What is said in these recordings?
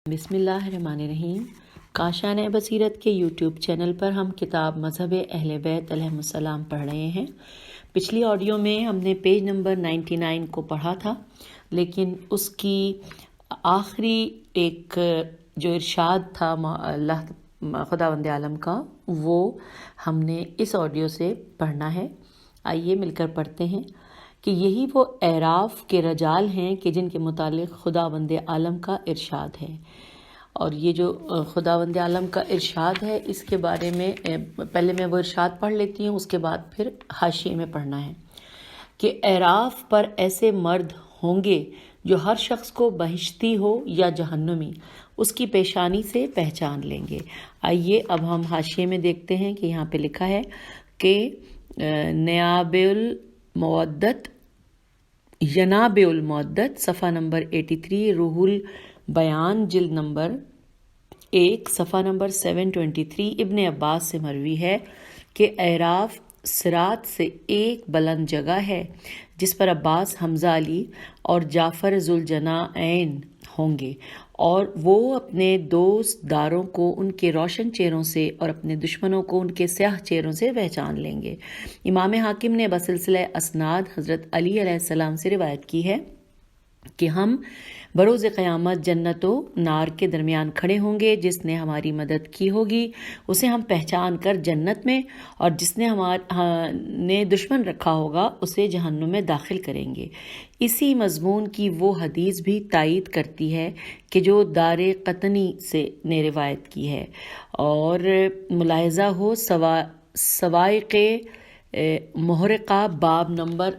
بسم اللہ الرحمن الرحیم۔ کاشان بصیرت کے یوٹیوب چینل پر ہم کتاب مذہب اہل بیت علیہم السلام پڑھ رہے ہیں۔ پچھلی آڈیو میں ہم نے پیج نمبر 99 کو پڑھا تھا، لیکن اس کی آخری ایک جو ارشاد تھا اللہ خداوند عالم کا، وہ ہم نے اس آڈیو سے پڑھنا ہے۔ آئیے مل کر پڑھتے ہیں کہ یہی وہ اعراف کے رجال ہیں کہ جن کے متعلق خداوند عالم کا ارشاد ہے۔ اور یہ جو خداوند عالم کا ارشاد ہے، اس کے بارے میں پہلے میں وہ ارشاد پڑھ لیتی ہوں، اس کے بعد پھر حاشیے میں پڑھنا ہے کہ اعراف پر ایسے مرد ہوں گے جو ہر شخص کو بہشتی ہو یا جہنمی اس کی پیشانی سے پہچان لیں گے۔ آئیے اب ہم حاشیے میں دیکھتے ہیں کہ یہاں پہ لکھا ہے کہ یناب المعدت صفحہ نمبر 83، روح البیان جلد نمبر 1 صفحہ نمبر 723 ابن عباس سے مروی ہے کہ اعراف صراط سے ایک بلند جگہ ہے جس پر عباس، حمزہ علی اور جعفر ذوالجناحین ہوں گے، اور وہ اپنے دوست داروں کو ان کے روشن چہروں سے اور اپنے دشمنوں کو ان کے سیاہ چہروں سے پہچان لیں گے۔ امام حاکم نے بسلسلہ اسناد حضرت علی علیہ السلام سے روایت کی ہے کہ ہم بروز قیامت جنت و نار کے درمیان کھڑے ہوں گے۔ جس نے ہماری مدد کی ہوگی اسے ہم پہچان کر جنت میں، اور جس نے دشمن رکھا ہوگا اسے جہنم میں داخل کریں گے۔ اسی مضمون کی وہ حدیث بھی تائید کرتی ہے کہ جو دار قطنی سے نے روایت کی ہے، اور ملاحظہ ہو سوائق محرقہ باب نمبر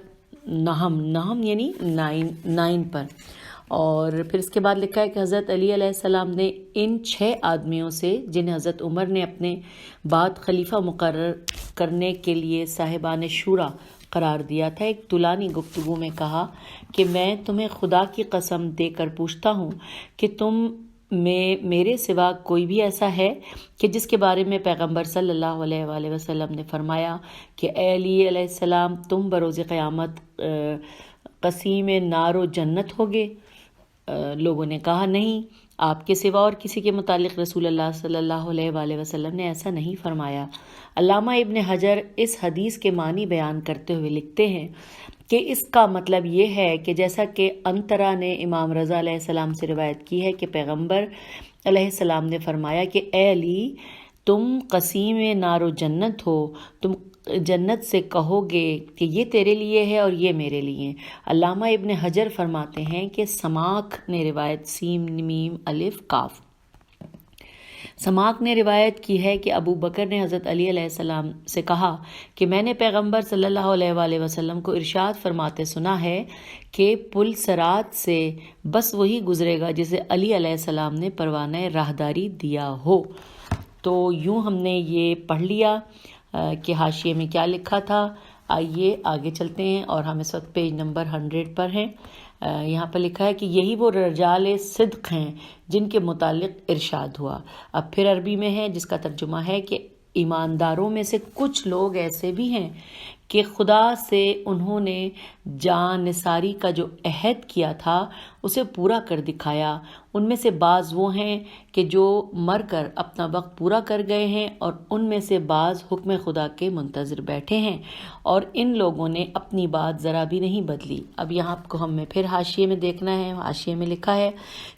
نہم یعنی 9 پر۔ اور پھر اس کے بعد لکھا ہے کہ حضرت علی علیہ السلام نے ان 6 آدمیوں سے جنہیں حضرت عمر نے اپنے بعد خلیفہ مقرر کرنے کے لیے صاحبان شورا قرار دیا تھا، ایک طولانی گفتگو میں کہا کہ میں تمہیں خدا کی قسم دے کر پوچھتا ہوں کہ تم میں میرے سوا کوئی بھی ایسا ہے کہ جس کے بارے میں پیغمبر صلی اللہ علیہ وآلہ وسلم نے فرمایا کہ اے علی علیہ السلام تم بروز قیامت قسیم نار و جنت ہوگے؟ لوگوں نے کہا نہیں، آپ کے سوا اور کسی کے متعلق رسول اللہ صلی اللہ علیہ وآلہ وسلم نے ایسا نہیں فرمایا۔ علامہ ابن حجر اس حدیث کے معنی بیان کرتے ہوئے لکھتے ہیں کہ اس کا مطلب یہ ہے کہ جیسا کہ انترا نے امام رضا علیہ السلام سے روایت کی ہے کہ پیغمبر علیہ السلام نے فرمایا کہ اے علی تم قسیم نار و جنت ہو، تم جنت سے کہو گے کہ یہ تیرے لیے ہے اور یہ میرے لیے۔ علامہ ابن حجر فرماتے ہیں کہ سماک نے روایت سین میم الف کاف سماک نے روایت کی ہے کہ ابو بکر نے حضرت علی علیہ السلام سے کہا کہ میں نے پیغمبر صلی اللہ علیہ وآلہ وسلم کو ارشاد فرماتے سنا ہے کہ پل صراط سے بس وہی گزرے گا جسے علی علیہ السلام نے پروانہ راہداری دیا ہو۔ تو یوں ہم نے یہ پڑھ لیا کہ حاشیے میں کیا لکھا تھا۔ آئیے آگے چلتے ہیں، اور ہم اس وقت پیج نمبر 100 پر ہیں۔ یہاں پر لکھا ہے کہ یہی وہ رجال صدق ہیں جن کے متعلق ارشاد ہوا۔ اب پھر عربی میں ہے جس کا ترجمہ ہے کہ ایمانداروں میں سے کچھ لوگ ایسے بھی ہیں کہ خدا سے انہوں نے جان نثاری کا جو عہد کیا تھا اسے پورا کر دکھایا۔ ان میں سے بعض وہ ہیں کہ جو مر کر اپنا وقت پورا کر گئے ہیں، اور ان میں سے بعض حکم خدا کے منتظر بیٹھے ہیں، اور ان لوگوں نے اپنی بات ذرا بھی نہیں بدلی۔ اب یہاں کو ہمیں پھر حاشیے میں دیکھنا ہے۔ حاشیے میں لکھا ہے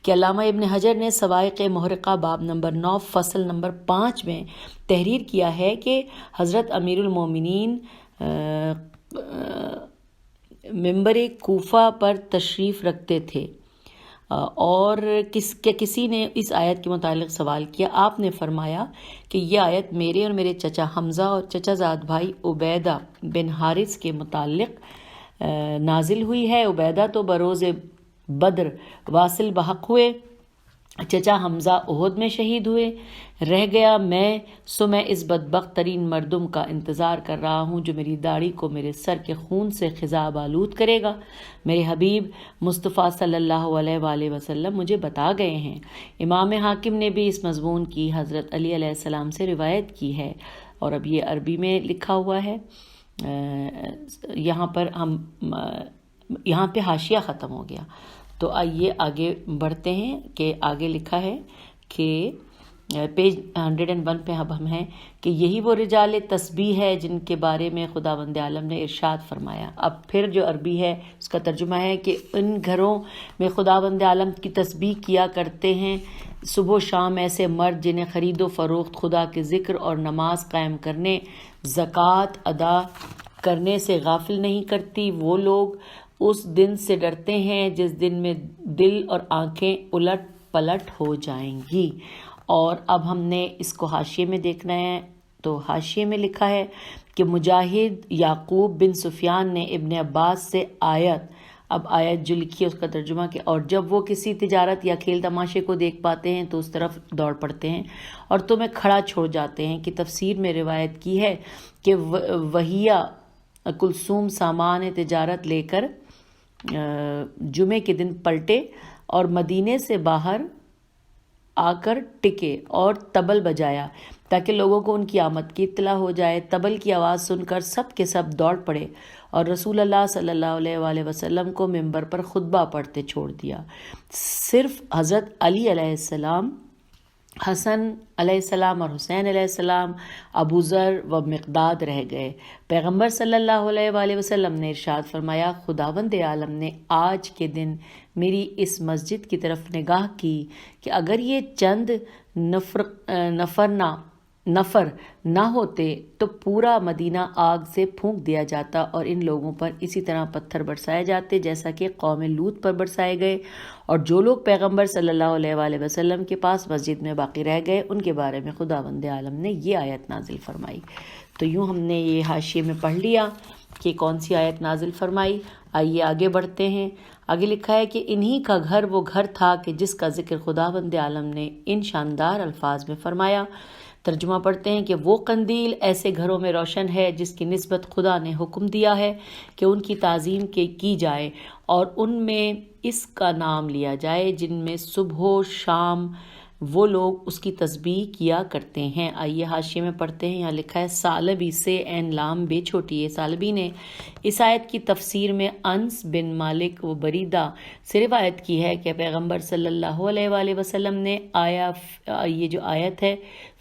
کہ علامہ ابن حجر نے سوائق محرقہ باب نمبر 9 فصل نمبر 5 میں تحریر کیا ہے کہ حضرت امیر المومنین منبر کوفہ پر تشریف رکھتے تھے، اور کسی نے اس آیت کے متعلق سوال کیا۔ آپ نے فرمایا کہ یہ آیت میرے اور میرے چچا حمزہ اور چچا زاد بھائی عبیدہ بن حارث کے متعلق نازل ہوئی ہے۔ عبیدہ تو بروز بدر واصل بحق ہوئے، چچا حمزہ احد میں شہید ہوئے۔ رہ گیا میں اس بدبخت ترین مردم کا انتظار کر رہا ہوں جو میری داڑھی کو میرے سر کے خون سے خضاب آلود کرے گا۔ میرے حبیب مصطفیٰ صلی اللہ علیہ وآلہ وسلم مجھے بتا گئے ہیں۔ امام حاکم نے بھی اس مضمون کی حضرت علی علیہ السلام سے روایت کی ہے، اور اب یہ عربی میں لکھا ہوا ہے۔ یہاں پہ حاشیہ ختم ہو گیا۔ تو آئیے آگے بڑھتے ہیں کہ آگے لکھا ہے کہ پیج 101 پہ اب ہم ہیں کہ یہی وہ رجال تسبیح ہے جن کے بارے میں خداوند عالم نے ارشاد فرمایا. اب پھر جو عربی ہے اس کا ترجمہ ہے کہ ان گھروں میں خداوند عالم کی تسبیح کیا کرتے ہیں صبح و شام ایسے مرد جنہیں خرید و فروخت خدا کے ذکر اور نماز قائم کرنے زکوٰۃ ادا کرنے سے غافل نہیں کرتی. وہ لوگ اس دن سے ڈرتے ہیں جس دن میں دل اور آنکھیں الٹ پلٹ ہو جائیں گی. اور اب ہم نے اس کو حاشیے میں دیکھنا ہے. تو حاشیے میں لکھا ہے کہ مجاہد یعقوب بن سفیان نے ابن عباس سے اب آیت جو لکھی ہے اس کا ترجمہ کہ اور جب وہ کسی تجارت یا کھیل تماشے کو دیکھ پاتے ہیں تو اس طرف دوڑ پڑتے ہیں اور تمہیں کھڑا چھوڑ جاتے ہیں. کہ تفسیر میں روایت کی ہے کہ وہیہ کلثوم سامان تجارت لے کر جمعے کے دن پلٹے اور مدینے سے باہر آ کر ٹکے اور طبل بجایا تاکہ لوگوں کو ان کی آمد کی اطلاع ہو جائے. طبل کی آواز سن کر سب کے سب دوڑ پڑے اور رسول اللہ صلی اللہ علیہ وآلہ وسلم کو ممبر پر خطبہ پڑھتے چھوڑ دیا. صرف حضرت علی علیہ السلام، حسن علیہ السلام اور حسین علیہ السلام، ابو ذر و مقداد رہ گئے. پیغمبر صلی اللہ علیہ وآلہ وسلم نے ارشاد فرمایا خداوند عالم نے آج کے دن میری اس مسجد کی طرف نگاہ کی کہ اگر یہ چند نفر نہ ہوتے تو پورا مدینہ آگ سے پھونک دیا جاتا اور ان لوگوں پر اسی طرح پتھر برسائے جاتے جیسا کہ قوم لوط پر برسائے گئے. اور جو لوگ پیغمبر صلی اللہ علیہ وآلہ وسلم کے پاس مسجد میں باقی رہ گئے ان کے بارے میں خداوند عالم نے یہ آیت نازل فرمائی. تو یوں ہم نے یہ حاشیے میں پڑھ لیا کہ کون سی آیت نازل فرمائی. آئیے آگے بڑھتے ہیں. آگے لکھا ہے کہ انہی کا گھر وہ گھر تھا کہ جس کا ذکر خداوند عالم نے ان شاندار الفاظ میں فرمایا. ترجمہ پڑھتے ہیں کہ وہ قندیل ایسے گھروں میں روشن ہے جس کی نسبت خدا نے حکم دیا ہے کہ ان کی تعظیم کی جائے اور ان میں اس کا نام لیا جائے جن میں صبح و شام وہ لوگ اس کی تسبیح کیا کرتے ہیں. آئیے حاشیے میں پڑھتے ہیں. یہاں لکھا ہے ثعلبی سے عین لام بے چھوٹی ہے. ثعلبی نے اس آیت کی تفسیر میں انس بن مالک و بریدہ سے روایت کی ہے کہ پیغمبر صلی اللہ علیہ وآلہ وسلم نے یہ جو آیت ہے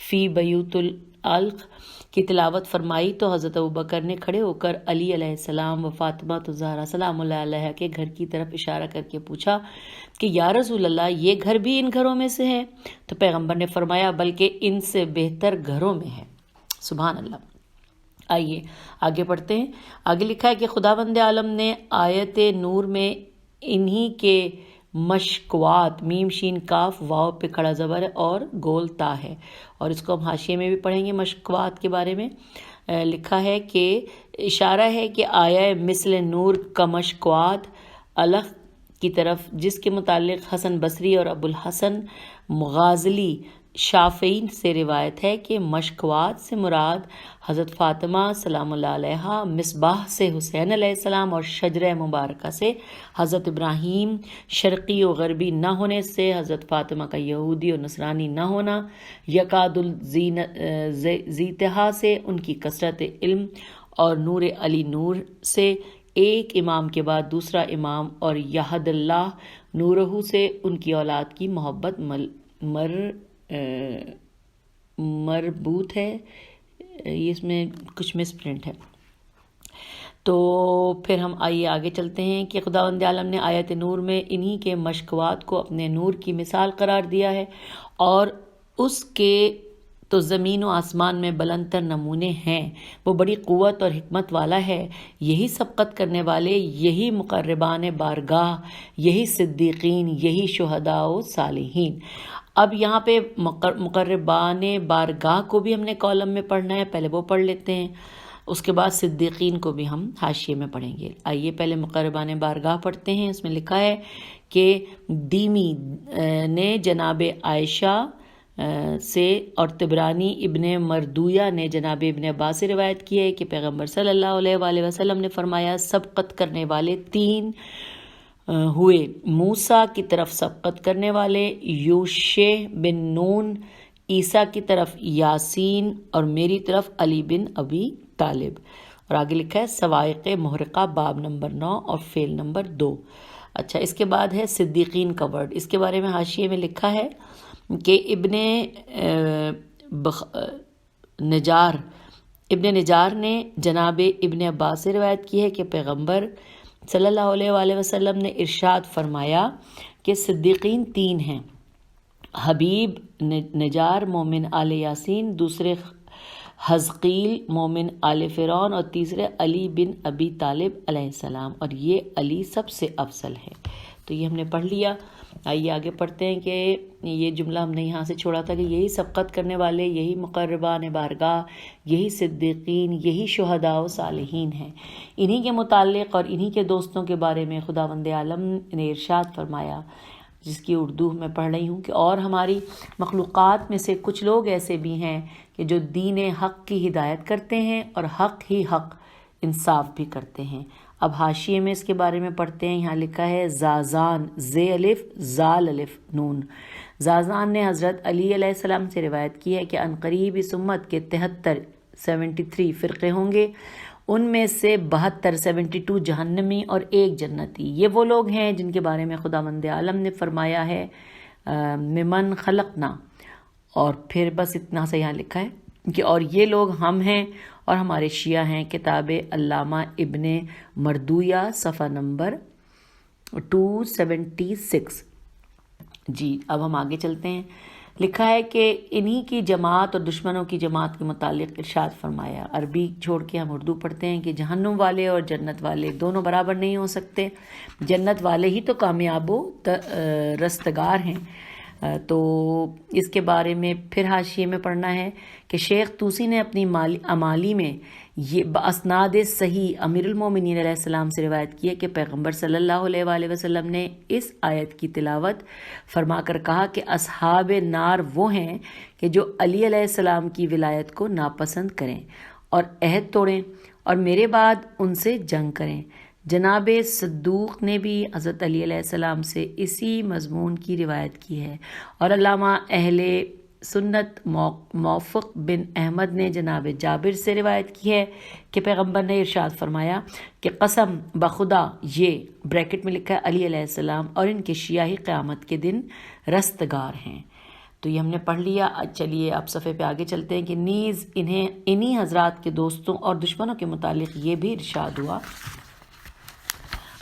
فی بیوت العلق کی تلاوت فرمائی تو حضرت ابوبکر نے کھڑے ہو کر علی علیہ السلام و فاطمہ الزہرا سلام اللہ علیہ کے گھر کی طرف اشارہ کر کے پوچھا کہ یا رسول اللہ یہ گھر بھی ان گھروں میں سے ہے؟ تو پیغمبر نے فرمایا بلکہ ان سے بہتر گھروں میں ہے. سبحان اللہ. آئیے آگے پڑھتے ہیں. آگے لکھا ہے کہ خداوند عالم نے آیت نور میں انہی کے مشکوات میم شین کاف واو پہ کھڑا زبر اور گول تا ہے اور اس کو ہم حاشیے میں بھی پڑھیں گے. مشکوات کے بارے میں لکھا ہے کہ اشارہ ہے کہ آیا مثل نور کا مشکوات الخ کی طرف جس کے متعلق حسن بصری اور ابو الحسن مغازلی شافعی سے روایت ہے کہ مشکوات سے مراد حضرت فاطمہ سلام اللہ علیہا، مصباح سے حسین علیہ السلام اور شجرہ مبارکہ سے حضرت ابراہیم، شرقی و غربی نہ ہونے سے حضرت فاطمہ کا یہودی اور نصرانی نہ ہونا، یکاد الزیتہا سے ان کی کثرت علم اور نور علی نور سے ایک امام کے بعد دوسرا امام اور یہد اللہ نورہ سے ان کی اولاد کی محبت مربوط ہے. اس میں کچھ مس پرنٹ ہے. تو پھر ہم آئیے آگے چلتے ہیں کہ خداوند عالم نے آیت نور میں انہی کے مشکوات کو اپنے نور کی مثال قرار دیا ہے اور اس کے تو زمین و آسمان میں بلندتر نمونے ہیں. وہ بڑی قوت اور حکمت والا ہے. یہی سبقت کرنے والے، یہی مقربان بارگاہ، یہی صدیقین، یہی شہداء و صالحین. اب یہاں پہ مقربان بارگاہ کو بھی ہم نے کالم میں پڑھنا ہے. پہلے وہ پڑھ لیتے ہیں، اس کے بعد صدیقین کو بھی ہم حاشیے میں پڑھیں گے. آئیے پہلے مقربان بارگاہ پڑھتے ہیں. اس میں لکھا ہے کہ دیمی نے جناب عائشہ سے اور طبرانی ابن مردویہ نے جناب ابن عباس سے روایت کی ہے کہ پیغمبر صلی اللہ علیہ وآلہ وسلم نے فرمایا سبقت کرنے والے تین ہوئے: موسیٰ کی طرف سبقت کرنے والے، یوشع بن نون، عیسیٰ کی طرف یاسین اور میری طرف علی بن ابی طالب. اور آگے لکھا ہے سوائق محرقہ باب نمبر 9 اور فعل نمبر 2. اچھا، اس کے بعد ہے صدیقین کا ورڈ. اس کے بارے میں حاشیے میں لکھا ہے کہ ابن نجار نے جناب ابن عباس سے روایت کی ہے کہ پیغمبر صلی اللہ علیہ وآلہ وسلم نے ارشاد فرمایا کہ صدیقین 3 ہیں: حبیب نجار مومن آل یاسین، دوسرے حزقیل مومن آل فرعون، اور تیسرے علی بن ابی طالب علیہ السلام، اور یہ علی سب سے افضل ہے. تو یہ ہم نے پڑھ لیا. آئیے آگے پڑھتے ہیں کہ یہ جملہ ہم نے یہاں سے چھوڑا تھا کہ یہی سبقت کرنے والے، یہی مقربان بارگاہ، یہی صدیقین، یہی شہداء و صالحین ہیں. انہی کے متعلق اور انہی کے دوستوں کے بارے میں خداوند عالم نے ارشاد فرمایا، جس کی اردو میں پڑھ رہی ہوں کہ اور ہماری مخلوقات میں سے کچھ لوگ ایسے بھی ہیں کہ جو دین حق کی ہدایت کرتے ہیں اور حق ہی حق انصاف بھی کرتے ہیں. اب حاشیے میں اس کے بارے میں پڑھتے ہیں. یہاں لکھا ہے زازان، زے الف زال الف نون. زازان نے حضرت علی علیہ السلام سے روایت کی ہے کہ عنقریب اس امت کے 73 فرقے ہوں گے، ان میں سے 72 جہنمی اور 1 جنتی. یہ وہ لوگ ہیں جن کے بارے میں خداوند عالم نے فرمایا ہے ممن خلقنا، اور پھر بس اتنا سا یہاں لکھا ہے کہ اور یہ لوگ ہم ہیں اور ہمارے شیعہ ہیں. کتاب علامہ ابن مردویہ صفحہ نمبر 276. جی اب ہم آگے چلتے ہیں. لکھا ہے کہ انہی کی جماعت اور دشمنوں کی جماعت کے متعلق ارشاد فرمایا. عربی چھوڑ کے ہم اردو پڑھتے ہیں کہ جہنم والے اور جنت والے دونوں برابر نہیں ہو سکتے. جنت والے ہی تو کامیاب و رستگار ہیں. تو اس کے بارے میں پھر حاشیے میں پڑھنا ہے کہ شیخ طوسی نے اپنی امالی میں یہ باسناد صحیح امیر المومنین علیہ السلام سے روایت کی ہے کہ پیغمبر صلی اللہ علیہ وآلہ وسلم نے اس آیت کی تلاوت فرما کر کہا کہ اصحاب نار وہ ہیں کہ جو علی علیہ السلام کی ولایت کو ناپسند کریں اور عہد توڑیں اور میرے بعد ان سے جنگ کریں. جناب صدوق نے بھی حضرت علی علیہ السلام سے اسی مضمون کی روایت کی ہے، اور علامہ اہل سنت موفق بن احمد نے جناب جابر سے روایت کی ہے کہ پیغمبر نے ارشاد فرمایا کہ قسم بخدا، یہ بریکٹ میں لکھا ہے علی علیہ السلام اور ان کے شیعہ ہی قیامت کے دن رستگار ہیں. تو یہ ہم نے پڑھ لیا. چلیے آپ صفحے پہ آگے چلتے ہیں کہ نیز انہی حضرات کے دوستوں اور دشمنوں کے متعلق یہ بھی ارشاد ہوا.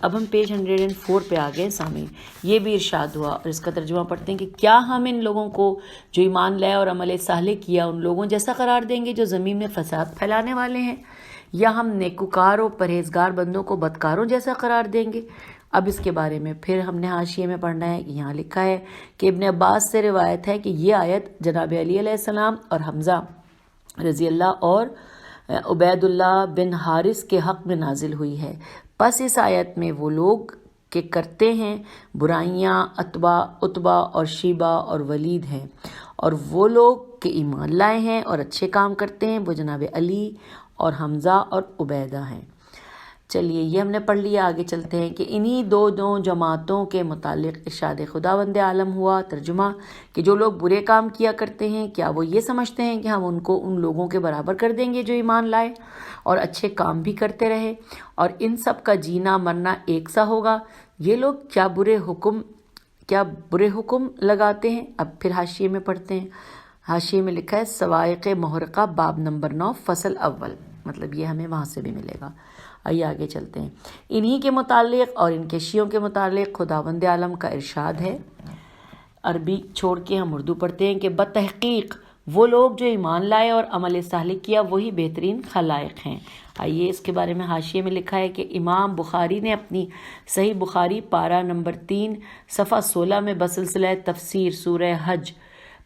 اب ہم پیج 104 پہ آ گئے سامعین. یہ بھی ارشاد ہوا اور اس کا ترجمہ پڑھتے ہیں کہ کیا ہم ان لوگوں کو جو ایمان لائے اور عمل صالح کیا ان لوگوں جیسا قرار دیں گے جو زمین میں فساد پھیلانے والے ہیں، یا ہم نیکوکار و پرہیزگار بندوں کو بدکاروں جیسا قرار دیں گے؟ اب اس کے بارے میں پھر ہم نے حاشیے میں پڑھنا ہے. یہاں لکھا ہے کہ ابن عباس سے روایت ہے کہ یہ آیت جناب علی علیہ السلام اور حمزہ رضی اللہ اور عبید اللہ بن حارث کے حق میں نازل ہوئی ہے. پس اس آیت میں وہ لوگ کہ کرتے ہیں برائیاں عتبہ اور شیبہ اور ولید ہیں، اور وہ لوگ کہ ایمان لائے ہیں اور اچھے کام کرتے ہیں وہ جناب علی اور حمزہ اور عبیدہ ہیں. چلیے یہ ہم نے پڑھ لیا. آگے چلتے ہیں کہ انہی دو جماعتوں کے متعلق ارشاد خداوند عالم ہوا. ترجمہ کہ جو لوگ برے کام کیا کرتے ہیں کیا وہ یہ سمجھتے ہیں کہ ہم ان کو ان لوگوں کے برابر کر دیں گے جو ایمان لائے اور اچھے کام بھی کرتے رہے، اور ان سب کا جینا مرنا ایک سا ہوگا؟ یہ لوگ کیا برے حکم لگاتے ہیں. اب پھر حاشیے میں پڑھتے ہیں. حاشیے میں لکھا ہے سوائق محرقہ باب نمبر 9 فصل اول، مطلب یہ ہمیں وہاں سے بھی ملے گا. آئیے آگے چلتے ہیں. انہی کے متعلق اور ان کے شیعوں کے متعلق خداوند عالم کا ارشاد ہے. عربی چھوڑ کے ہم اردو پڑھتے ہیں کہ بتحقیق وہ لوگ جو ایمان لائے اور عمل صالح کیا وہی بہترین خلائق ہیں. آئیے اس کے بارے میں حاشیے میں لکھا ہے کہ امام بخاری نے اپنی صحیح بخاری پارہ نمبر 3 صفحہ 16 میں بسلسلہ تفسیر سورہ حج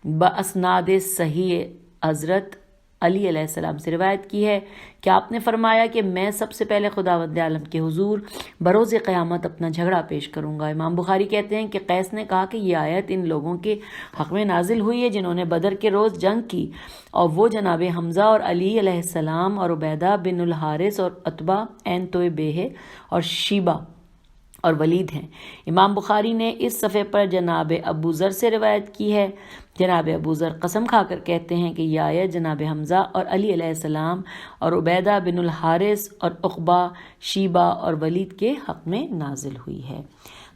باسناد صحیح حضرت علی علیہ السلام سے روایت کی ہے کہ آپ نے فرمایا کہ میں سب سے پہلے خداوند عالم کے حضور بروز قیامت اپنا جھگڑا پیش کروں گا. امام بخاری کہتے ہیں کہ قیس نے کہا کہ یہ آیت ان لوگوں کے حق میں نازل ہوئی ہے جنہوں نے بدر کے روز جنگ کی، اور وہ جناب حمزہ اور علی علیہ السلام اور عبیدہ بن الحارث اور عتبہ عین توئے بیہ اور شیبہ اور ولید ہیں. امام بخاری نے اس صفحے پر جناب ابو ذر سے روایت کی ہے. جناب ابو ذر قسم کھا کر کہتے ہیں کہ یہ آیت جناب حمزہ اور علی علیہ السلام اور عبیدہ بن الحارث اور عقبہ، شیبہ اور ولید کے حق میں نازل ہوئی ہے.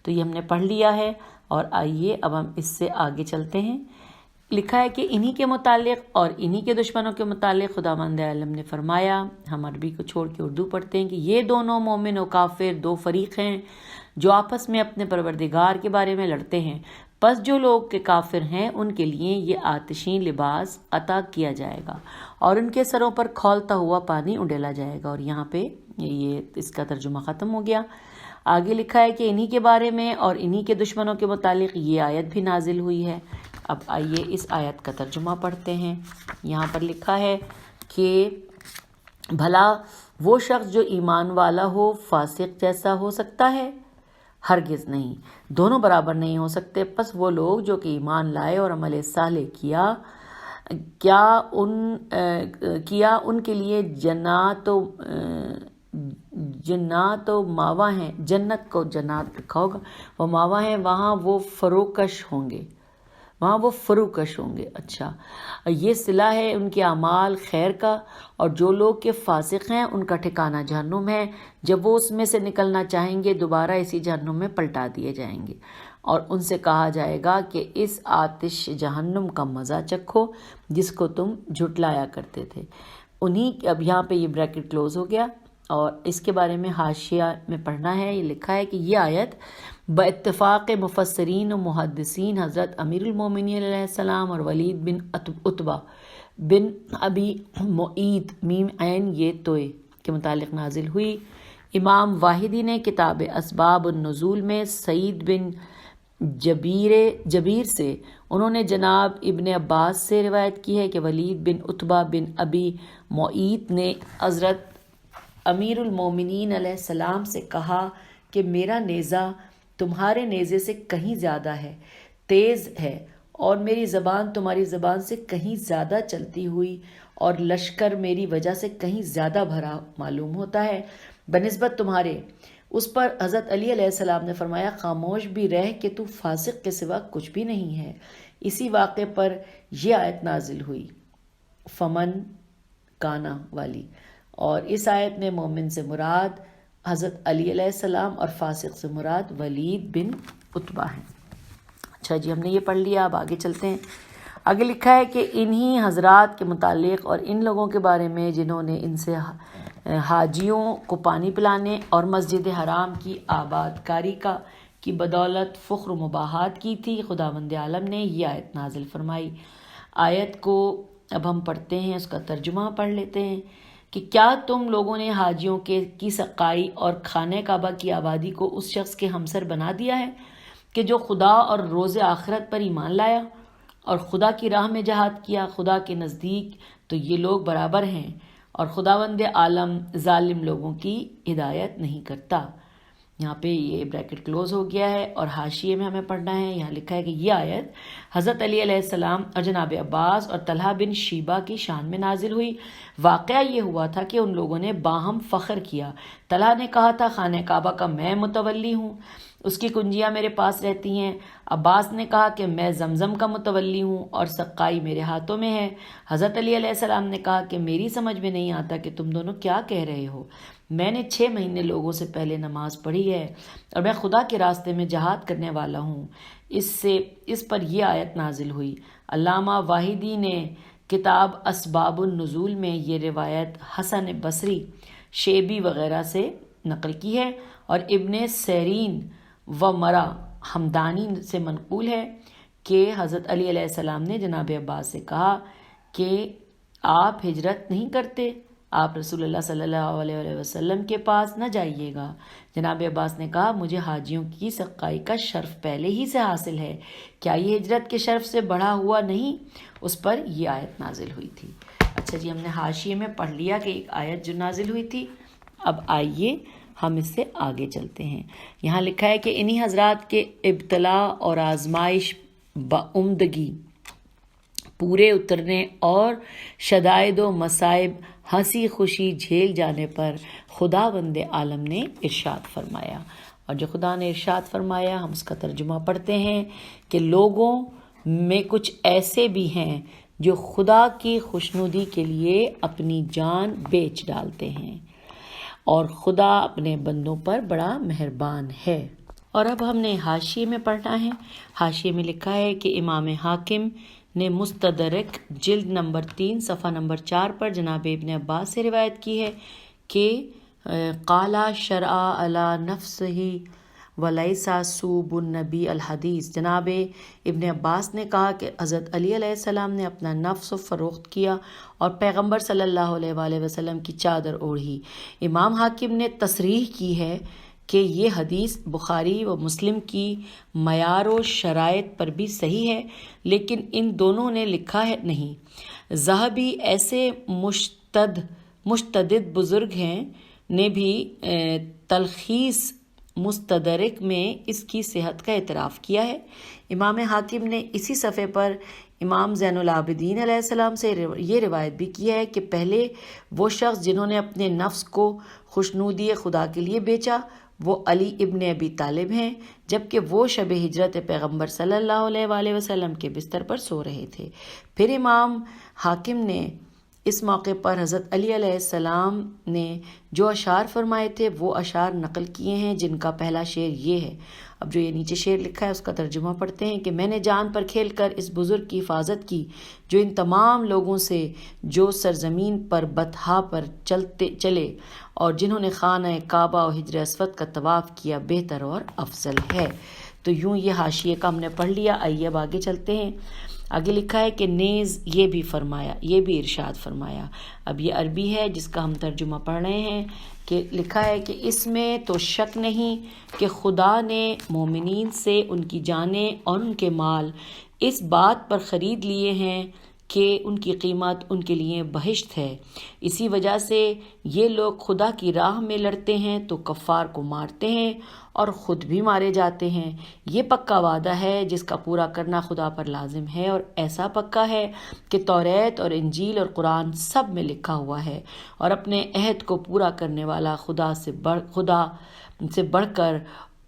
تو یہ ہم نے پڑھ لیا ہے، اور آئیے اب ہم اس سے آگے چلتے ہیں۔ لکھا ہے کہ انہی کے متعلق اور انہی کے دشمنوں کے متعلق خداوند عالم نے فرمایا، ہم عربی کو چھوڑ کے اردو پڑھتے ہیں، کہ یہ دونوں مومن و کافر دو فریق ہیں جو آپس میں اپنے پروردگار کے بارے میں لڑتے ہیں، پس جو لوگ کے کافر ہیں ان کے لیے یہ آتشین لباس عطا کیا جائے گا اور ان کے سروں پر کھولتا ہوا پانی اڈیلا جائے گا۔ اور یہاں پہ یہ اس کا ترجمہ ختم ہو گیا۔ آگے لکھا ہے کہ انہی کے بارے میں اور انہی کے دشمنوں کے متعلق یہ آیت بھی نازل ہوئی ہے۔ اب آئیے اس آیت کا ترجمہ پڑھتے ہیں۔ یہاں پر لکھا ہے کہ بھلا وہ شخص جو ایمان والا ہو فاسق جیسا ہو سکتا ہے؟ ہرگز نہیں، دونوں برابر نہیں ہو سکتے۔ پس وہ لوگ جو کہ ایمان لائے اور عمل صالح کیا ان کے لیے جنات و ماوا ہیں، جنت کو جنات لکھا ہوگا، وہ ماوا ہیں، وہاں وہ فروکش ہوں گے۔ اچھا، یہ صلہ ہے ان کے اعمال خیر کا، اور جو لوگ کے فاسق ہیں ان کا ٹھکانہ جہنم ہے، جب وہ اس میں سے نکلنا چاہیں گے دوبارہ اسی جہنم میں پلٹا دیے جائیں گے، اور ان سے کہا جائے گا کہ اس آتش جہنم کا مزہ چکھو جس کو تم جھٹلایا کرتے تھے۔ اب یہاں پہ یہ بریکٹ کلوز ہو گیا، اور اس کے بارے میں حاشیہ میں پڑھنا ہے۔ یہ لکھا ہے کہ یہ آیت باتفاق مفسرین و محدثین حضرت امیر المومنین علیہ السلام اور ولید بن عتبہ بن ابی معیط میم عین یہ توئے کے متعلق نازل ہوئی۔ امام واحدی نے کتاب اسباب النزول میں سعید بن جبیر سے، انہوں نے جناب ابن عباس سے روایت کی ہے کہ ولید بن عتبہ بن ابی معیط نے حضرت امیر المومنین علیہ السلام سے کہا کہ میرا نیزہ تمہارے نیزے سے کہیں زیادہ تیز ہے، اور میری زبان تمہاری زبان سے کہیں زیادہ چلتی ہوئی، اور لشکر میری وجہ سے کہیں زیادہ بھرا معلوم ہوتا ہے بنسبت تمہارے۔ اس پر حضرت علی علیہ السلام نے فرمایا، خاموش بھی رہ کہ تو فاسق کے سوا کچھ بھی نہیں ہے۔ اسی واقعے پر یہ آیت نازل ہوئی، فمن کانا والی، اور اس آیت میں مومن سے مراد حضرت علی علیہ السلام اور فاسق سے مراد ولید بن عتبہ ہیں۔ اچھا جی، ہم نے یہ پڑھ لیا، اب آگے چلتے ہیں۔ آگے لکھا ہے کہ انہی حضرات کے متعلق اور ان لوگوں کے بارے میں جنہوں نے ان سے حاجیوں کو پانی پلانے اور مسجد حرام کی آباد کاری کی بدولت فخر و مباحات کی تھی، خداوند عالم نے یہ آیت نازل فرمائی۔ آیت کو اب ہم پڑھتے ہیں، اس کا ترجمہ پڑھ لیتے ہیں کہ کیا تم لوگوں نے حاجیوں کی سقائی اور خانہ کعبہ کی آبادی کو اس شخص کے ہمسر بنا دیا ہے کہ جو خدا اور روز آخرت پر ایمان لایا اور خدا کی راہ میں جہاد کیا؟ خدا کے نزدیک تو یہ لوگ برابر ہیں، اور خداوند عالم ظالم لوگوں کی ہدایت نہیں کرتا۔ یہاں پہ یہ بریکٹ کلوز ہو گیا ہے، اور حاشیے میں ہمیں پڑھنا ہے۔ یہاں لکھا ہے کہ یہ آیت حضرت علی علیہ السلام اور جناب عباس اور طلحہ بن شیبہ کی شان میں نازل ہوئی۔ واقعہ یہ ہوا تھا کہ ان لوگوں نے باہم فخر کیا۔ طلحہ نے کہا تھا، خانہ کعبہ کا میں متولی ہوں، اس کی کنجیاں میرے پاس رہتی ہیں۔ عباس نے کہا کہ میں زمزم کا متولی ہوں اور سقائی میرے ہاتھوں میں ہے۔ حضرت علی علیہ السلام نے کہا کہ میری سمجھ میں نہیں آتا کہ تم دونوں کیا کہہ رہے ہو۔ میں نے 6 مہینے لوگوں سے پہلے نماز پڑھی ہے، اور میں خدا کے راستے میں جہاد کرنے والا ہوں۔ اس پر یہ آیت نازل ہوئی۔ علامہ واحدی نے کتاب اسباب النزول میں یہ روایت حسن بصری، شیبی وغیرہ سے نقل کی ہے، اور ابن سیرین و مرا ہمدانی سے منقول ہے کہ حضرت علی علیہ السلام نے جناب عباس سے کہا کہ آپ ہجرت نہیں کرتے، آپ رسول اللہ صلی اللہ علیہ وسلم کے پاس نہ جائیے گا۔ جناب عباس نے کہا، مجھے حاجیوں کی سقائی کا شرف پہلے ہی سے حاصل ہے، کیا یہ ہجرت کے شرف سے بڑھا ہوا نہیں؟ اس پر یہ آیت نازل ہوئی تھی۔ اچھا جی، ہم نے حاشیے میں پڑھ لیا کہ ایک آیت جو نازل ہوئی تھی۔ اب آئیے ہم اس سے آگے چلتے ہیں۔ یہاں لکھا ہے کہ انہی حضرات کے ابتلا اور آزمائش بعمدگی پورے اترنے اور شدائد و مصائب ہنسی خوشی جھیل جانے پر خداوند عالم نے ارشاد فرمایا، اور جو خدا نے ارشاد فرمایا ہم اس کا ترجمہ پڑھتے ہیں کہ لوگوں میں کچھ ایسے بھی ہیں جو خدا کی خوشنودی کے لیے اپنی جان بیچ ڈالتے ہیں، اور خدا اپنے بندوں پر بڑا مہربان ہے۔ اور اب ہم نے حاشیے میں پڑھنا ہے۔ حاشیے میں لکھا ہے کہ امام حاکم نے مستدرک جلد نمبر 3 صفحہ نمبر 4 پر جناب ابن عباس سے روایت کی ہے کہ قالا شرع علی نفسہ ولیسا صوب النبی الحدیث، جناب ابن عباس نے کہا کہ حضرت علی علیہ السلام نے اپنا نفس فروخت کیا اور پیغمبر صلی اللہ علیہ وآلہ وسلم کی چادر اوڑھی۔ امام حاکم نے تصریح کی ہے کہ یہ حدیث بخاری و مسلم کی معیار و شرائط پر بھی صحیح ہے، لیکن ان دونوں نے لکھا ہے نہیں۔ ذہبی ایسے مشتدد بزرگ ہیں نے بھی تلخیص مستدرک میں اس کی صحت کا اعتراف کیا ہے۔ امام حاکم نے اسی صفحے پر امام زین العابدین علیہ السلام سے یہ روایت بھی کیا ہے کہ پہلے وہ شخص جنہوں نے اپنے نفس کو خوشنودی خدا کے لیے بیچا وہ علی ابن ابی طالب ہیں، جبکہ وہ شب ہجرت پیغمبر صلی اللہ علیہ وآلہ وسلم کے بستر پر سو رہے تھے۔ پھر امام حاکم نے اس موقع پر حضرت علی علیہ السلام نے جو اشعار فرمائے تھے وہ اشعار نقل کیے ہیں، جن کا پہلا شعر یہ ہے۔ اب جو یہ نیچے شعر لکھا ہے اس کا ترجمہ پڑھتے ہیں کہ میں نے جان پر کھیل کر اس بزرگ کی حفاظت کی جو ان تمام لوگوں سے جو سرزمین پر بطحا پر چلے اور جنہوں نے خانہ کعبہ و حجر اسود کا طواف کیا بہتر اور افضل ہے۔ تو یوں یہ حاشیے کا ہم نے پڑھ لیا۔ آئیے اب آگے چلتے ہیں۔ آگے لکھا ہے کہ نیز یہ بھی فرمایا، یہ بھی ارشاد فرمایا۔ اب یہ عربی ہے جس کا ہم ترجمہ پڑھ رہے ہیں کہ لکھا ہے کہ اس میں تو شک نہیں کہ خدا نے مومنین سے ان کی جانیں اور ان کے مال اس بات پر خرید لیے ہیں کہ ان کی قیمت ان کے لیے بہشت ہے۔ اسی وجہ سے یہ لوگ خدا کی راہ میں لڑتے ہیں تو کفار کو مارتے ہیں اور خود بھی مارے جاتے ہیں۔ یہ پکا وعدہ ہے جس کا پورا کرنا خدا پر لازم ہے، اور ایسا پکا ہے کہ توریت اور انجیل اور قرآن سب میں لکھا ہوا ہے، اور اپنے عہد کو پورا کرنے والا خدا سے بڑھ کر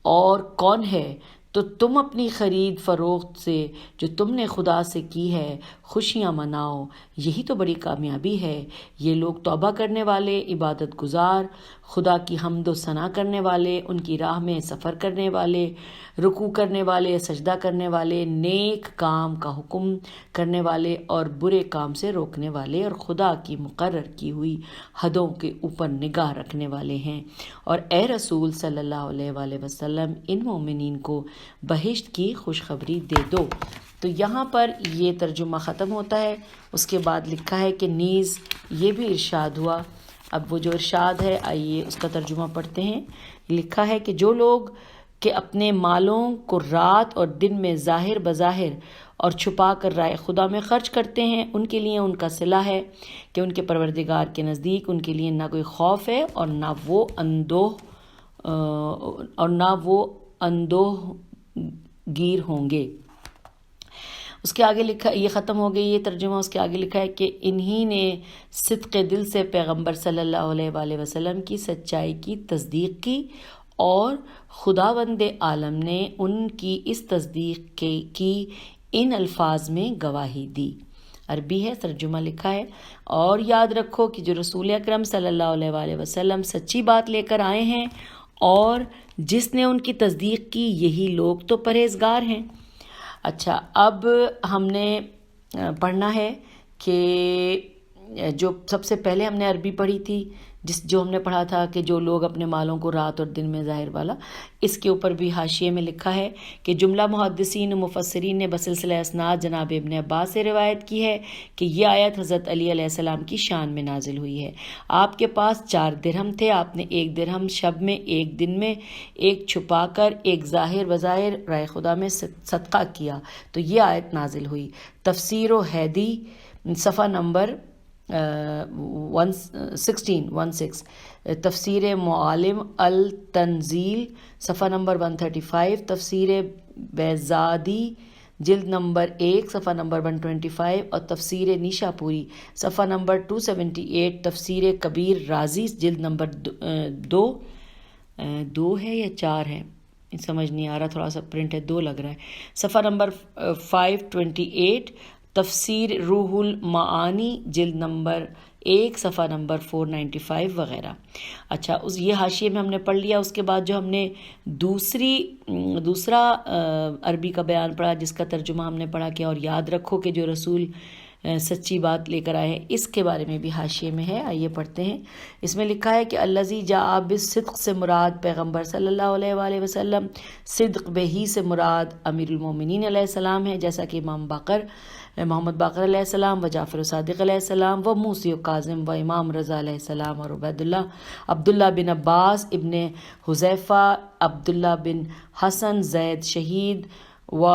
اور کون ہے؟ تو تم اپنی خرید فروخت سے جو تم نے خدا سے کی ہے خوشیاں مناؤ، یہی تو بڑی کامیابی ہے۔ یہ لوگ توبہ کرنے والے، عبادت گزار، خدا کی حمد و ثنا کرنے والے، ان کی راہ میں سفر کرنے والے، رکوع کرنے والے، سجدہ کرنے والے، نیک کام کا حکم کرنے والے اور برے کام سے روکنے والے، اور خدا کی مقرر کی ہوئی حدوں کے اوپر نگاہ رکھنے والے ہیں۔ اور اے رسول صلی اللہ علیہ وآلہ وسلم ان مومنین کو بہشت کی خوشخبری دے دو۔ تو یہاں پر یہ ترجمہ ختم ہوتا ہے۔ اس کے بعد لکھا ہے کہ نیز یہ بھی ارشاد ہوا۔ اب وہ جو ارشاد ہے آئیے اس کا ترجمہ پڑھتے ہیں۔ لکھا ہے کہ جو لوگ کہ اپنے مالوں کو رات اور دن میں ظاہر بظاہر اور چھپا کر رائے خدا میں خرچ کرتے ہیں، ان کے لیے ان کا صلہ ہے کہ ان کے پروردگار کے نزدیک ان کے لیے نہ کوئی خوف ہے اور نہ وہ اندوہ گیر ہوں گے۔ اس کے آگے لکھا، یہ ختم ہو گئی یہ ترجمہ۔ اس کے آگے لکھا ہے کہ انہی نے صدق دل سے پیغمبر صلی اللہ علیہ وآلہ وسلم کی سچائی کی تصدیق کی، اور خداوند عالم نے ان کی اس تصدیق کی ان الفاظ میں گواہی دی۔ عربی ہے، ترجمہ لکھا ہے۔ اور یاد رکھو کہ جو رسول اکرم صلی اللہ علیہ وآلہ وسلم سچی بات لے کر آئے ہیں اور جس نے ان کی تصدیق کی، یہی لوگ تو پرہیزگار ہیں۔ اچھا، اب ہم نے پڑھنا ہے کہ جو سب سے پہلے ہم نے عربی پڑھی تھی، جو ہم نے پڑھا تھا کہ جو لوگ اپنے مالوں کو رات اور دن میں ظاہر والا، اس کے اوپر بھی حاشیے میں لکھا ہے کہ جملہ محدثین و مفسرین نے بسلسلہ اسناد جناب ابن عباس سے روایت کی ہے کہ یہ آیت حضرت علی علیہ السلام کی شان میں نازل ہوئی ہے۔ آپ کے پاس 4 درہم تھے، آپ نے 1 درہم شب میں، 1 دن میں، 1 چھپا کر، 1 ظاہر بظاہر رائے خدا میں صدقہ کیا تو یہ آیت نازل ہوئی۔ تفسیر و حیدی صفحہ نمبر 16، تفسیر معالم التنزیل صفحہ نمبر 135، تفسیر بیزادی جلد نمبر 1 صفحہ نمبر 125، اور تفسیر نیشا پوری صفحہ نمبر 278، تفسیر کبیر رازی جلد نمبر 2 ہے یا 4 ہے، سمجھ نہیں آ رہا، تھوڑا سا پرنٹ ہے 2 لگ رہا ہے، صفحہ نمبر 528، تفسیر روح المعانی جلد نمبر 1 صفحہ نمبر 495 وغیرہ۔ اچھا، یہ حاشیے میں ہم نے پڑھ لیا۔ اس کے بعد جو ہم نے دوسرا عربی کا بیان پڑھا، جس کا ترجمہ ہم نے پڑھا کہ اور یاد رکھو کہ جو رسول سچی بات لے کر آئے ہیں، اس کے بارے میں بھی حاشیے میں ہے، آئیے پڑھتے ہیں۔ اس میں لکھا ہے کہ الذی جاء بالصدق سے مراد پیغمبر صلی اللہ علیہ وآلہ وسلم، صدق بہی سے مراد امیر المومنین علیہ السلام ہے، جیسا کہ امام محمد باقر علیہ السلام و جعفر صادق علیہ السلام و موسی و کاظم و امام رضا علیہ السلام اور عبداللہ بن عباس ابن حذیفہ، عبداللہ بن حسن زید شہید و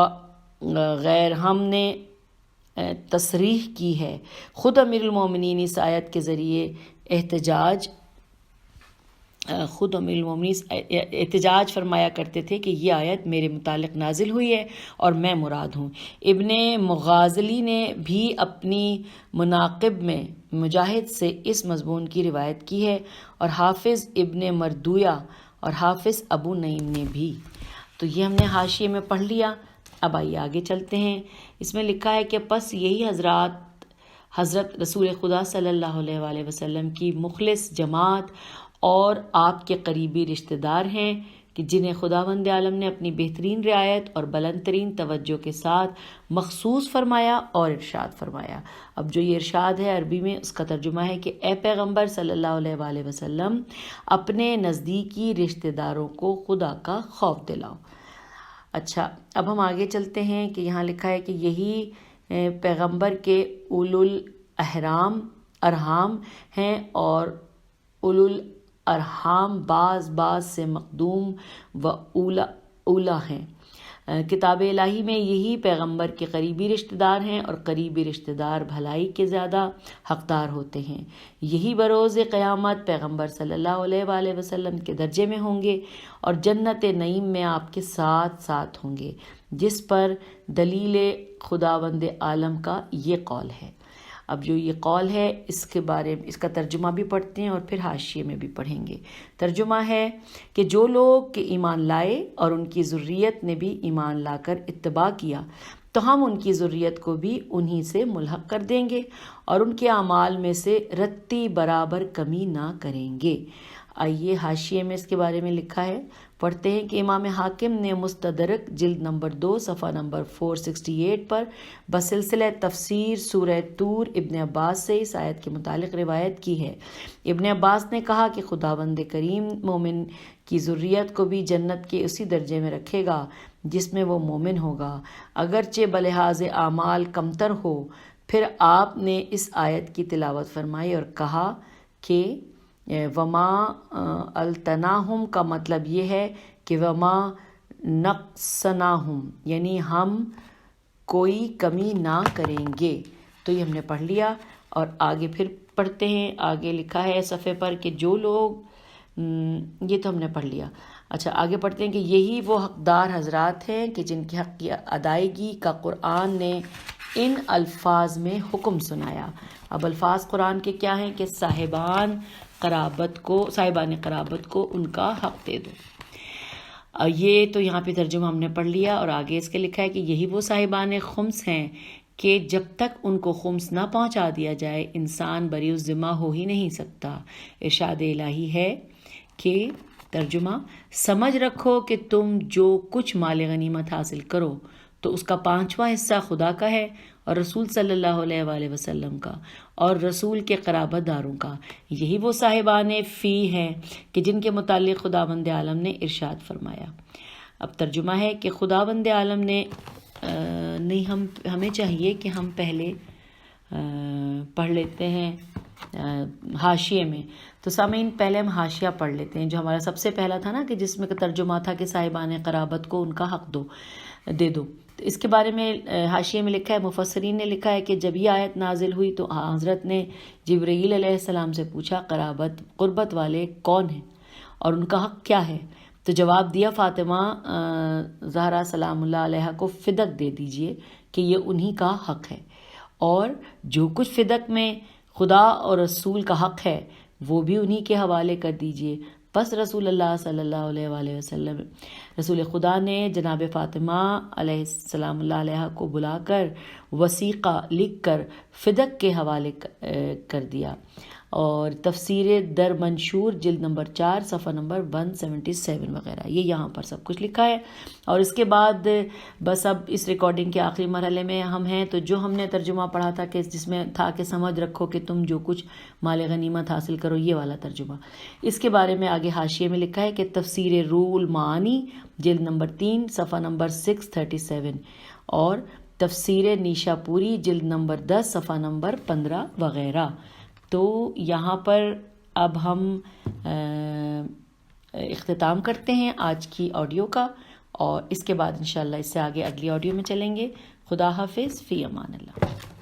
غیر ہم نے تصریح کی ہے۔ خود امیر المومنین اس آیت کے ذریعے احتجاج فرمایا کرتے تھے کہ یہ آیت میرے متعلق نازل ہوئی ہے اور میں مراد ہوں۔ ابن مغازلی نے بھی اپنی مناقب میں مجاہد سے اس مضمون کی روایت کی ہے، اور حافظ ابن مردویہ اور حافظ ابو نعیم نے بھی۔ تو یہ ہم نے حاشیے میں پڑھ لیا۔ اب آئیے آگے چلتے ہیں۔ اس میں لکھا ہے کہ پس یہی حضرت رسول خدا صلی اللہ علیہ وآلہ وسلم کی مخلص جماعت اور آپ کے قریبی رشتہ دار ہیں کہ جنہیں خداوند عالم نے اپنی بہترین رعایت اور بلند ترین توجہ کے ساتھ مخصوص فرمایا اور ارشاد فرمایا۔ اب جو یہ ارشاد ہے عربی میں، اس کا ترجمہ ہے کہ اے پیغمبر صلی اللہ علیہ وآلہ وسلم، اپنے نزدیکی رشتہ داروں کو خدا کا خوف دلاؤ۔ اچھا، اب ہم آگے چلتے ہیں کہ یہاں لکھا ہے کہ یہی پیغمبر کے اولو الارحام ہیں، اور اولو الارحام بعض سے مقدوم و اولا ہیں۔ کتاب الہی میں یہی پیغمبر کے قریبی رشتہ دار ہیں، اور قریبی رشتہ دار بھلائی کے زیادہ حقدار ہوتے ہیں۔ یہی بروز قیامت پیغمبر صلی اللہ علیہ وآلہ وسلم کے درجے میں ہوں گے اور جنت نعیم میں آپ کے ساتھ ہوں گے، جس پر دلیل خداوند عالم کا یہ قول ہے۔ اب جو یہ قول ہے، اس کے بارے میں اس کا ترجمہ بھی پڑھتے ہیں اور پھر حاشیے میں بھی پڑھیں گے۔ ترجمہ ہے کہ جو لوگ کہ ایمان لائے اور ان کی ذریت نے بھی ایمان لا کر اتباع کیا، تو ہم ان کی ذریت کو بھی انہی سے ملحق کر دیں گے اور ان کے اعمال میں سے رتی برابر کمی نہ کریں گے۔ آئیے حاشیے میں اس کے بارے میں لکھا ہے، پڑھتے ہیں کہ امام حاکم نے مستدرک جلد نمبر 2 صفحہ نمبر 468 پر بسلسلہ تفسیر سورہ طور ابن عباس سے اس آیت کے متعلق روایت کی ہے۔ ابن عباس نے کہا کہ خداوند کریم مومن کی ذریت کو بھی جنت کے اسی درجے میں رکھے گا جس میں وہ مومن ہوگا، اگرچہ بلحاظ اعمال کمتر ہو۔ پھر آپ نے اس آیت کی تلاوت فرمائی اور کہا کہ وما التناہم کا مطلب یہ ہے کہ وما نقصناہم، یعنی ہم کوئی کمی نہ کریں گے۔ تو یہ ہم نے پڑھ لیا اور آگے پھر پڑھتے ہیں۔ آگے لکھا ہے صفحے پر کہ جو لوگ یہ تو ہم نے پڑھ لیا۔ اچھا، آگے پڑھتے ہیں کہ یہی وہ حقدار حضرات ہیں کہ جن کے حق کی ادائیگی کا قرآن نے ان الفاظ میں حکم سنایا۔ اب الفاظ قرآن کے کیا ہیں کہ صاحبان قرابت کو ان کا حق دے دو۔ یہ تو یہاں پہ ترجمہ ہم نے پڑھ لیا اور آگے اس کے لکھا ہے کہ یہی وہ صاحبان خمس ہیں کہ جب تک ان کو خمس نہ پہنچا دیا جائے انسان بری الذمہ ہو ہی نہیں سکتا۔ ارشاد الہی ہے کہ ترجمہ، سمجھ رکھو کہ تم جو کچھ مال غنیمت حاصل کرو تو اس کا 5واں حصہ خدا کا ہے اور رسول صلی اللہ علیہ وآلہ وسلم کا اور رسول کے قرابت داروں کا۔ یہی وہ صاحبان فی ہیں کہ جن کے متعلق خداوند عالم نے ارشاد فرمایا۔ اب ترجمہ ہے کہ خداوند عالم نے ہمیں چاہیے کہ ہم پہلے پڑھ لیتے ہیں حاشیے میں۔ تو سامعین، پہلے ہم حاشیہ پڑھ لیتے ہیں جو ہمارا سب سے پہلا تھا نا، کہ جس میں ترجمہ تھا کہ صاحبان قرابت کو ان کا حق دے دو۔ تو اس کے بارے میں حاشیے میں لکھا ہے، مفسرین نے لکھا ہے کہ جب یہ آیت نازل ہوئی تو حضرت نے جبرائیل علیہ السلام سے پوچھا قربت والے کون ہیں اور ان کا حق کیا ہے؟ تو جواب دیا، فاطمہ زہرا سلام اللہ علیہ کو فدق دے دیجئے کہ یہ انہی کا حق ہے، اور جو کچھ فدق میں خدا اور رسول کا حق ہے وہ بھی انہی کے حوالے کر دیجئے۔ پس رسول اللہ صلی اللہ علیہ وآلہ وسلم رسول خدا نے جناب فاطمہ علیہ السلام اللہ علیہ کو بلا کر وثیقہ لکھ کر فدق کے حوالے کر دیا، اور تفسیر در منشور جلد نمبر 4 صفحہ نمبر 177 وغیرہ، یہ یہاں پر سب کچھ لکھا ہے۔ اور اس کے بعد بس اب اس ریکارڈنگ کے آخری مرحلے میں ہم ہیں، تو جو ہم نے ترجمہ پڑھا تھا کہ جس میں تھا کہ سمجھ رکھو کہ تم جو کچھ مال غنیمت حاصل کرو، یہ والا ترجمہ، اس کے بارے میں آگے حاشیے میں لکھا ہے کہ تفسیر روح المعانی جلد نمبر 3 صفحہ نمبر 637 اور تفسیر نیشا پوری جلد نمبر 10 صفحہ نمبر 15 وغیرہ۔ تو یہاں پر اب ہم اختتام کرتے ہیں آج کی آڈیو کا، اور اس کے بعد انشاءاللہ اس سے آگے اگلی آڈیو میں چلیں گے۔ خدا حافظ، فی امان اللہ۔